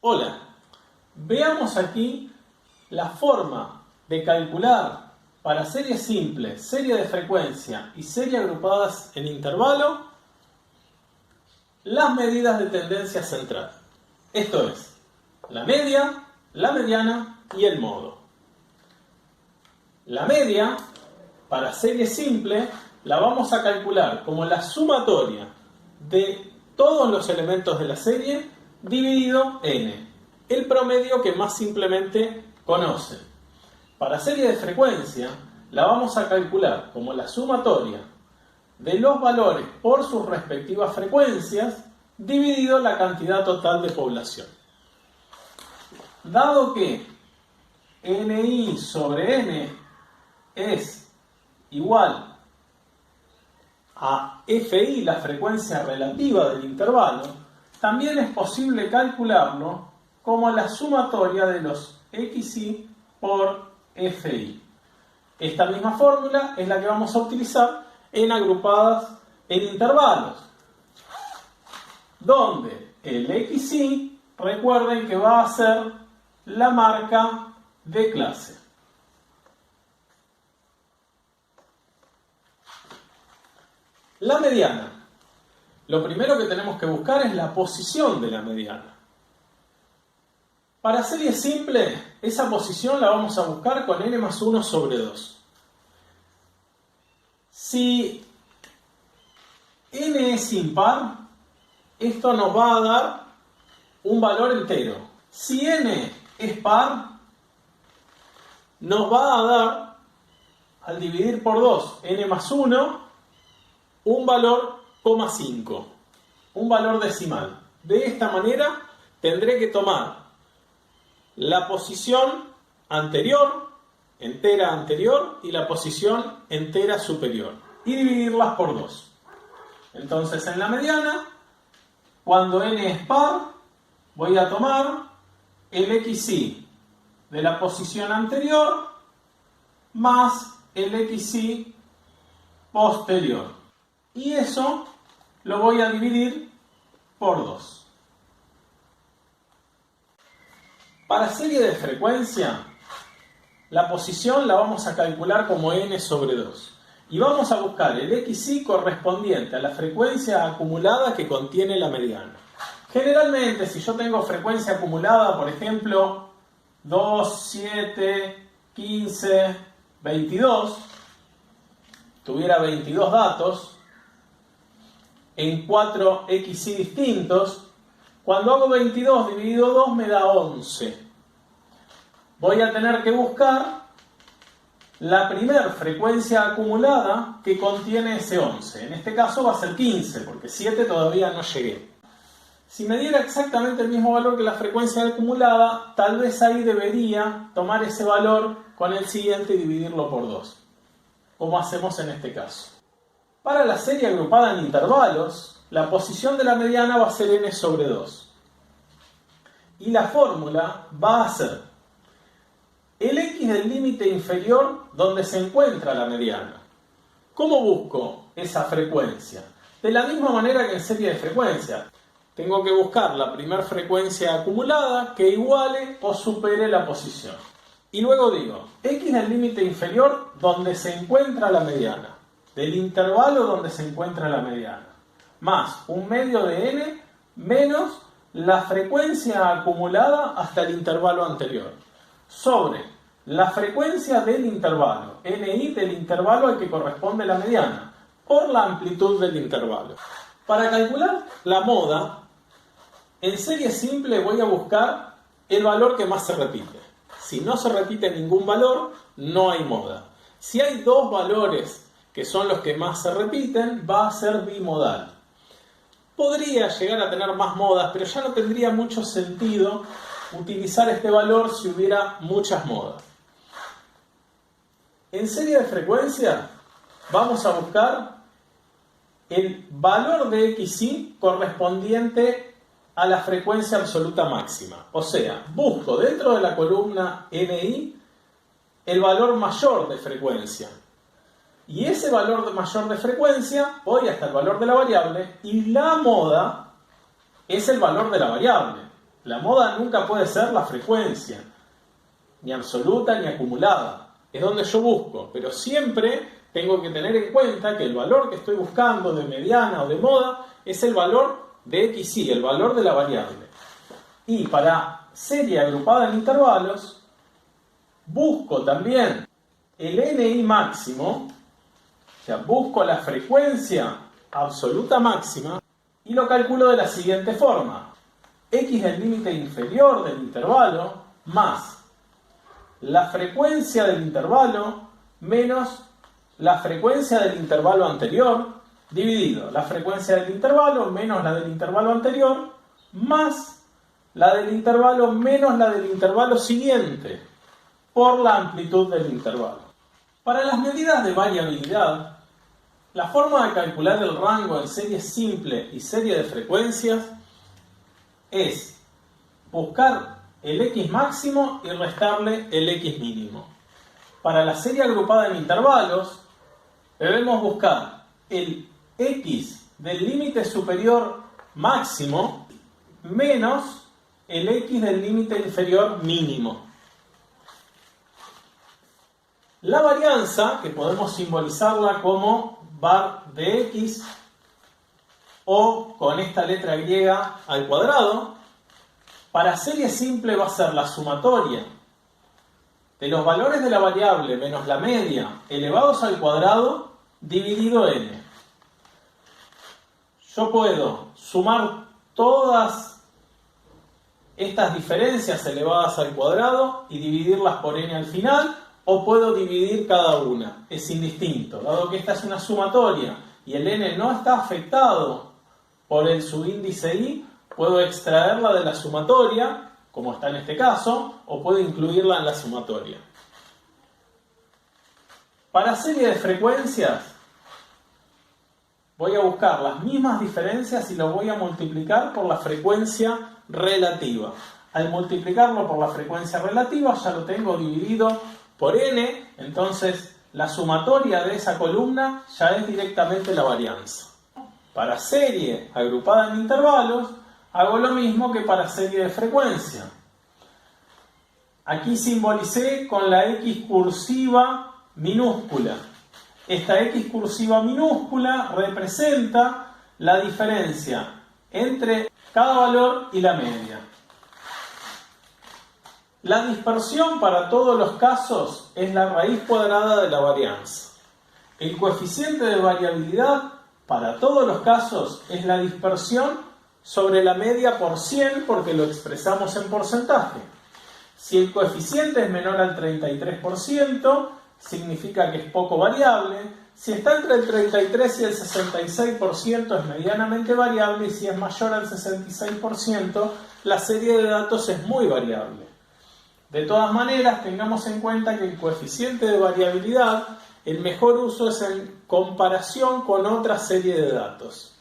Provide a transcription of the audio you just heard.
Hola, veamos aquí la forma de calcular para series simples, serie de frecuencia y serie agrupadas en intervalo las medidas de tendencia central. Esto es, la media, la mediana y el modo. La media, para serie simple, la vamos a calcular como la sumatoria de todos los elementos de la serie dividido n, el promedio que más simplemente conocen. Para serie de frecuencia, la vamos a calcular como la sumatoria de los valores por sus respectivas frecuencias dividido la cantidad total de población. Dado que NI sobre N es igual a FI, la frecuencia relativa del intervalo, también es posible calcularlo como la sumatoria de los XI por FI. Esta misma fórmula es la que vamos a utilizar en agrupadas en intervalos, donde el XI, recuerden que va a ser la marca de clase. La mediana. Lo primero que tenemos que buscar es la posición de la mediana. Para serie simple, esa posición la vamos a buscar con n más 1 sobre 2. Si n es impar, esto nos va a dar un valor entero. Si n es par, nos va a dar, al dividir por 2, n más 1, un valor 0,5, un valor decimal. De esta manera tendré que tomar la posición anterior, entera anterior, y la posición entera superior, y dividirlas por 2. Entonces en la mediana, cuando n es par, voy a tomar el XI de la posición anterior más el XI posterior. Y eso lo voy a dividir por 2. Para serie de frecuencia, la posición la vamos a calcular como n sobre 2. Y vamos a buscar el XI correspondiente a la frecuencia acumulada que contiene la mediana. Generalmente, si yo tengo frecuencia acumulada, por ejemplo, 2, 7, 15, 22, tuviera 22 datos, en 4 XI distintos, cuando hago 22 dividido 2 me da 11. Voy a tener que buscar la primera frecuencia acumulada que contiene ese 11. En este caso va a ser 15, porque 7 todavía no llegué. Si me diera exactamente el mismo valor que la frecuencia acumulada, tal vez ahí debería tomar ese valor con el siguiente y dividirlo por 2, como hacemos en este caso. Para la serie agrupada en intervalos, la posición de la mediana va a ser n sobre 2. Y la fórmula va a ser el x del límite inferior donde se encuentra la mediana. ¿Cómo busco esa frecuencia? De la misma manera que en serie de frecuencia. Tengo que buscar la primera frecuencia acumulada que iguale o supere la posición. Y luego digo, x del límite inferior donde se encuentra la mediana, del intervalo donde se encuentra la mediana, más un medio de n menos la frecuencia acumulada hasta el intervalo anterior, sobre la frecuencia del intervalo, ni del intervalo al que corresponde la mediana, por la amplitud del intervalo. Para calcular la moda, en serie simple voy a buscar el valor que más se repite. Si no se repite ningún valor, no hay moda. Si hay dos valores que son los que más se repiten, va a ser bimodal. Podría llegar a tener más modas, pero ya no tendría mucho sentido utilizar este valor si hubiera muchas modas. En serie de frecuencia vamos a buscar el valor de XI correspondiente a la frecuencia absoluta máxima. O sea, busco dentro de la columna NI el valor mayor de frecuencia. Y ese valor mayor de frecuencia, voy hasta el valor de la variable, y la moda es el valor de la variable. La moda nunca puede ser la frecuencia, ni absoluta ni acumulada. Es donde yo busco, pero siempre tengo que tener en cuenta que el valor que estoy buscando de mediana o de moda es el valor de XY, el valor de la variable. Y para serie agrupada en intervalos, busco también el NI máximo, o sea, busco la frecuencia absoluta máxima y lo calculo de la siguiente forma. X del límite inferior del intervalo más la frecuencia del intervalo menos la frecuencia del intervalo anterior dividido la frecuencia del intervalo menos la del intervalo anterior más la del intervalo menos la del intervalo siguiente por la amplitud del intervalo. Para las medidas de variabilidad, la forma de calcular el rango en serie simple y serie de frecuencias es buscar el X máximo y restarle el X mínimo. Para la serie agrupada en intervalos, debemos buscar el X del límite superior máximo menos el X del límite inferior mínimo. La varianza, que podemos simbolizarla como var de X o con esta letra griega al cuadrado, para serie simple va a ser la sumatoria de los valores de la variable menos la media elevados al cuadrado dividido n. Yo puedo sumar todas estas diferencias elevadas al cuadrado y dividirlas por n al final, o puedo dividir cada una. Es indistinto. Dado que esta es una sumatoria y el n no está afectado por el subíndice i, puedo extraerla de la sumatoria, como está en este caso, o puedo incluirla en la sumatoria. Para serie de frecuencias, voy a buscar las mismas diferencias y lo voy a multiplicar por la frecuencia relativa. Al multiplicarlo por la frecuencia relativa ya lo tengo dividido por n, entonces la sumatoria de esa columna ya es directamente la varianza. Para serie agrupada en intervalos, hago lo mismo que para serie de frecuencia. Aquí simbolicé con la X cursiva minúscula. Esta X cursiva minúscula representa la diferencia entre cada valor y la media. La dispersión para todos los casos es la raíz cuadrada de la varianza. El coeficiente de variabilidad para todos los casos es la dispersión sobre la media por 100 porque lo expresamos en porcentaje. Si el coeficiente es menor al 33%, significa que es poco variable. Si está entre el 33 y el 66% es medianamente variable, y si es mayor al 66%, la serie de datos es muy variable. De todas maneras, tengamos en cuenta que el coeficiente de variabilidad, el mejor uso es en comparación con otra serie de datos.